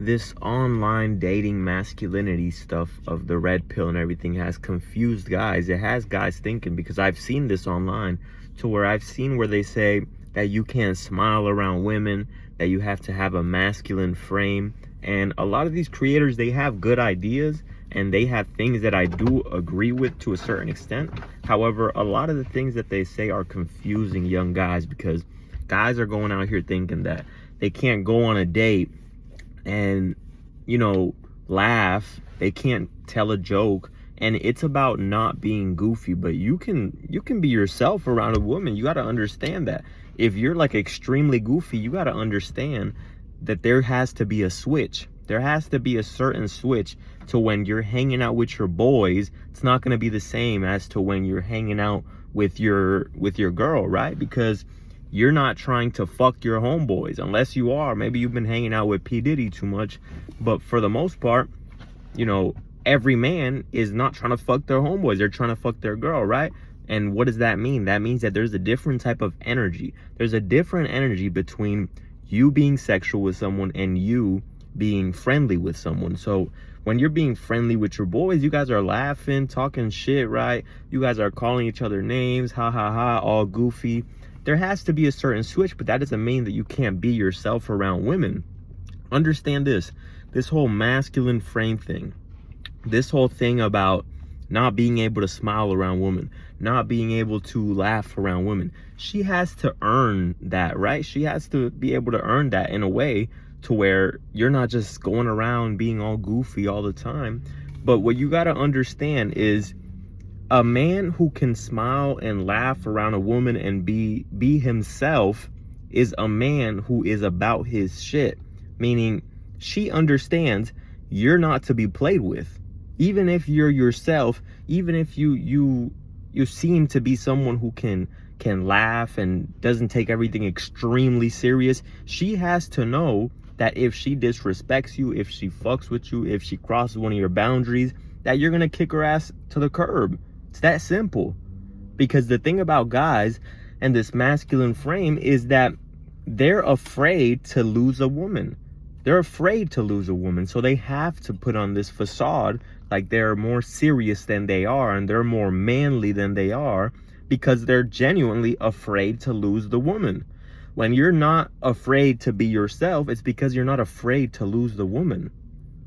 this online dating masculinity stuff of the red pill and everything has confused guys. It has guys thinking, because I've seen this online, to where I've seen where they say that you can't smile around women, that you have to have a masculine frame. And a lot of these creators, they have good ideas and they have things that I do agree with to a certain extent. However, a lot of the things that they say are confusing young guys, because guys are going out here thinking that they can't go on a date and, you know, laugh. They can't tell a joke. And it's about not being goofy, but you can be yourself around a woman. You got to understand that. If you're like extremely goofy, you got to understand that there has to be a switch. There has to be a certain switch to when you're hanging out with your boys. It's not going to be the same as to when you're hanging out with your girl, right? Because you're not trying to fuck your homeboys, unless you are. Maybe you've been hanging out with P. Diddy too much. But for the most part, you know, every man is not trying to fuck their homeboys. They're trying to fuck their girl, right? And what does that mean? That means that there's a different type of energy. There's a different energy between you being sexual with someone and you being friendly with someone. So when you're being friendly with your boys, you guys are laughing, talking shit, right? You guys are calling each other names, ha ha ha, all goofy. There has to be a certain switch, but that doesn't mean that you can't be yourself around women. Understand this whole masculine frame thing, this whole thing about not being able to smile around women, not being able to laugh around women. She has to earn that, right? She has to be able to earn that in a way to where you're not just going around being all goofy all the time. But what you got to understand is a man who can smile and laugh around a woman and be himself is a man who is about his shit. Meaning she understands you're not to be played with. Even if you're yourself, even if you seem to be someone who can laugh and doesn't take everything extremely serious, she has to know that if she disrespects you, if she fucks with you, if she crosses one of your boundaries, that you're gonna kick her ass to the curb. It's that simple. Because the thing about guys and this masculine frame is that they're afraid to lose a woman. They're afraid to lose a woman. So they have to put on this facade like they're more serious than they are and they're more manly than they are, because they're genuinely afraid to lose the woman. When you're not afraid to be yourself, it's because you're not afraid to lose the woman.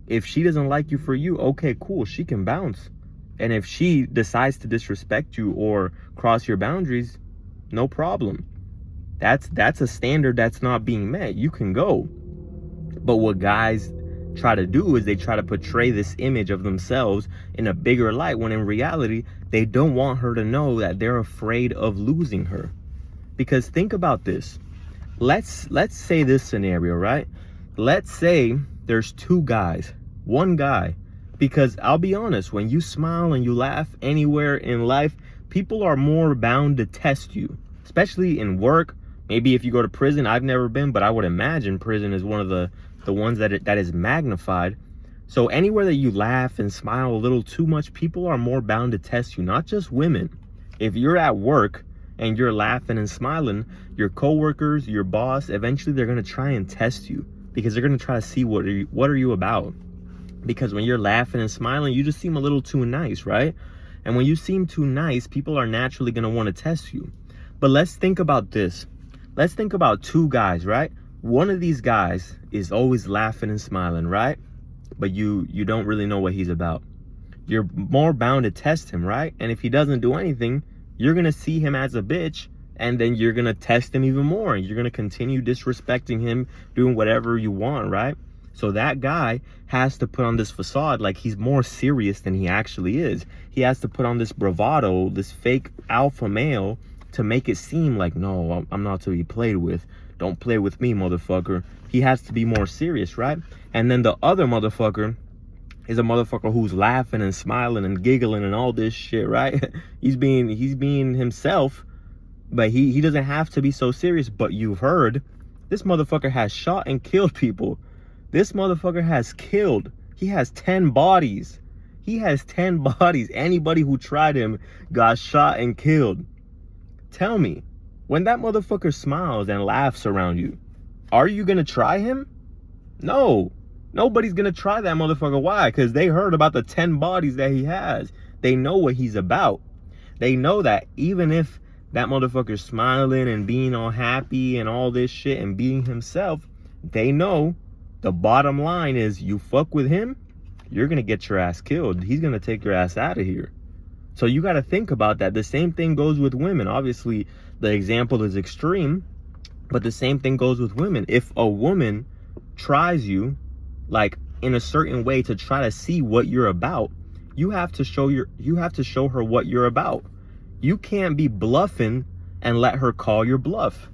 If she doesn't like you for you, okay, cool, she can bounce. And if she decides to disrespect you or cross your boundaries, no problem. That's a standard that's not being met. You can go. But what guys try to do is they try to portray this image of themselves in a bigger light, when in reality, they don't want her to know that they're afraid of losing her. Because think about this. Let's say this scenario, right? Let's say there's two guys, one guy. Because I'll be honest, when you smile and you laugh anywhere in life, people are more bound to test you, especially in work. Maybe if you go to prison. I've never been, but I would imagine prison is one of the ones that is magnified. So anywhere that you laugh and smile a little too much, people are more bound to test you, not just women. If you're at work and you're laughing and smiling, your coworkers, your boss, eventually they're going to try and test you, because they're going to try to see what are you about. Because when you're laughing and smiling, you just seem a little too nice, right? And when you seem too nice, people are naturally going to want to test you. But let's think about this. Let's think about two guys, right? One of these guys is always laughing and smiling, right? But you don't really know what he's about. You're more bound to test him, right? And if he doesn't do anything, you're going to see him as a bitch, and then you're going to test him even more. You're going to continue disrespecting him, doing whatever you want, right? So that guy has to put on this facade like he's more serious than he actually is. He has to put on this bravado, this fake alpha male, to make it seem like, no, I'm not to be played with. Don't play with me, motherfucker. He has to be more serious, right? And then the other motherfucker is a motherfucker who's laughing and smiling and giggling and all this shit, right? He's being himself, but he doesn't have to be so serious. But you've heard, this motherfucker has shot and killed people. This motherfucker has killed. He has 10 bodies. He has 10 bodies. Anybody who tried him got shot and killed. Tell me, when that motherfucker smiles and laughs around you, are you gonna try him? No. Nobody's gonna try that motherfucker. Why? Because they heard about the 10 bodies that he has. They know what he's about. They know that even if that motherfucker's smiling and being all happy and all this shit and being himself, they know the bottom line is you fuck with him, you're gonna get your ass killed. He's gonna take your ass out of here. So you gotta think about that. The same thing goes with women. Obviously, the example is extreme, but the same thing goes with women. If a woman tries you, like in a certain way to try to see what you're about, you have to show her what you're about. You can't be bluffing and let her call your bluff.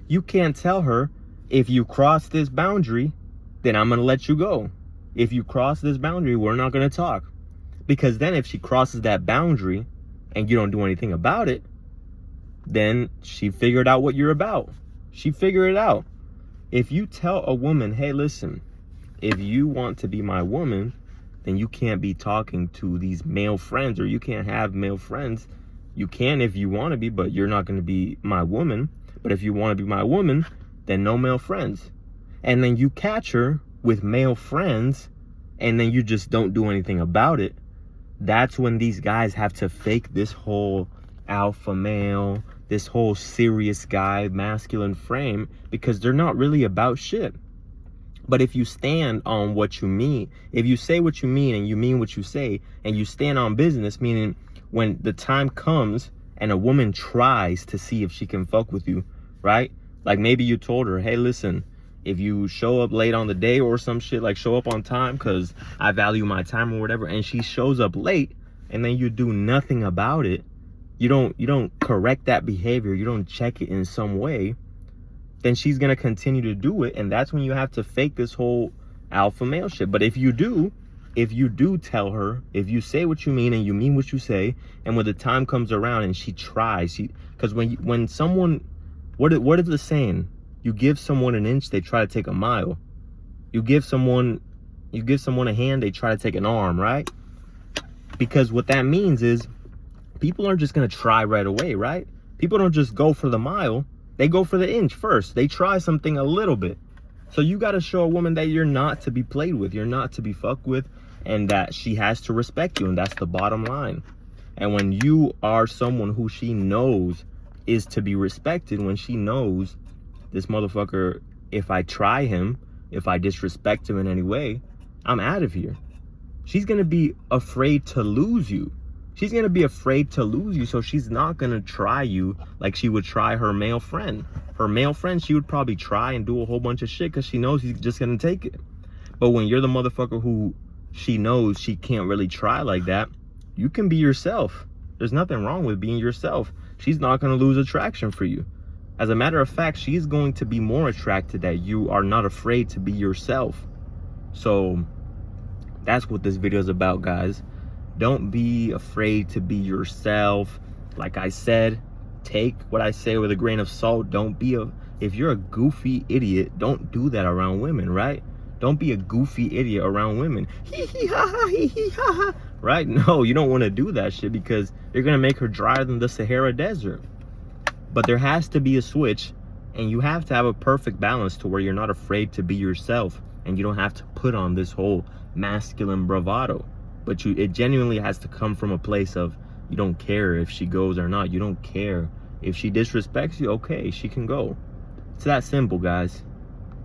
You can't tell her, if you cross this boundary, then I'm gonna let you go. If you cross this boundary, we're not gonna talk. Because then if she crosses that boundary and you don't do anything about it, then she figured out what you're about. She figured it out. If you tell a woman, hey, listen, if you want to be my woman, then you can't be talking to these male friends, or you can't have male friends. You can if you want to be, but you're not going to be my woman. But if you want to be my woman, then no male friends. And then you catch her with male friends, and then you just don't do anything about it. That's when these guys have to fake this whole alpha male, this whole serious guy, masculine frame, because they're not really about shit. But if you stand on what you mean, if you say what you mean and you mean what you say, and you stand on business, meaning when the time comes and a woman tries to see if she can fuck with you, right? Like maybe you told her, hey, listen, if you show up late on the day or some shit, like show up on time because I value my time or whatever, and she shows up late and then you do nothing about it, you don't correct that behavior, you don't check it in some way, then she's gonna continue to do it. And that's when you have to fake this whole alpha male shit. But if you do tell her, if you say what you mean and you mean what you say, and when the time comes around and she tries, because when someone, what is the saying? You give someone an inch, they try to take a mile. You give someone a hand, they try to take an arm, right? Because what that means is people aren't just gonna try right away, right? People don't just go for the mile. They go for the inch first. They try something a little bit. So you got to show a woman that you're not to be played with. You're not to be fucked with, and that she has to respect you. And that's the bottom line. And when you are someone who she knows is to be respected, when she knows this motherfucker, if I try him, if I disrespect him in any way, I'm out of here. She's going to be afraid to lose you. She's going to be afraid to lose you, so she's not going to try you like she would try her male friend. Her male friend, she would probably try and do a whole bunch of shit because she knows he's just going to take it. But when you're the motherfucker who she knows she can't really try like that, you can be yourself. There's nothing wrong with being yourself. She's not going to lose attraction for you. As a matter of fact, she's going to be more attracted that you are not afraid to be yourself. So that's what this video is about, guys. Don't be afraid to be yourself. Like I said, take what I say with a grain of salt. If you're a goofy idiot, don't do that around women, right? Don't be a goofy idiot around women. Hee hee ha ha, hee hee ha ha. Right? No, you don't want to do that shit because you're going to make her drier than the Sahara Desert. But there has to be a switch, and you have to have a perfect balance to where you're not afraid to be yourself, and you don't have to put on this whole masculine bravado. But it genuinely has to come from a place of you don't care if she goes or not. You don't care. If she disrespects you, okay, she can go. It's that simple, guys.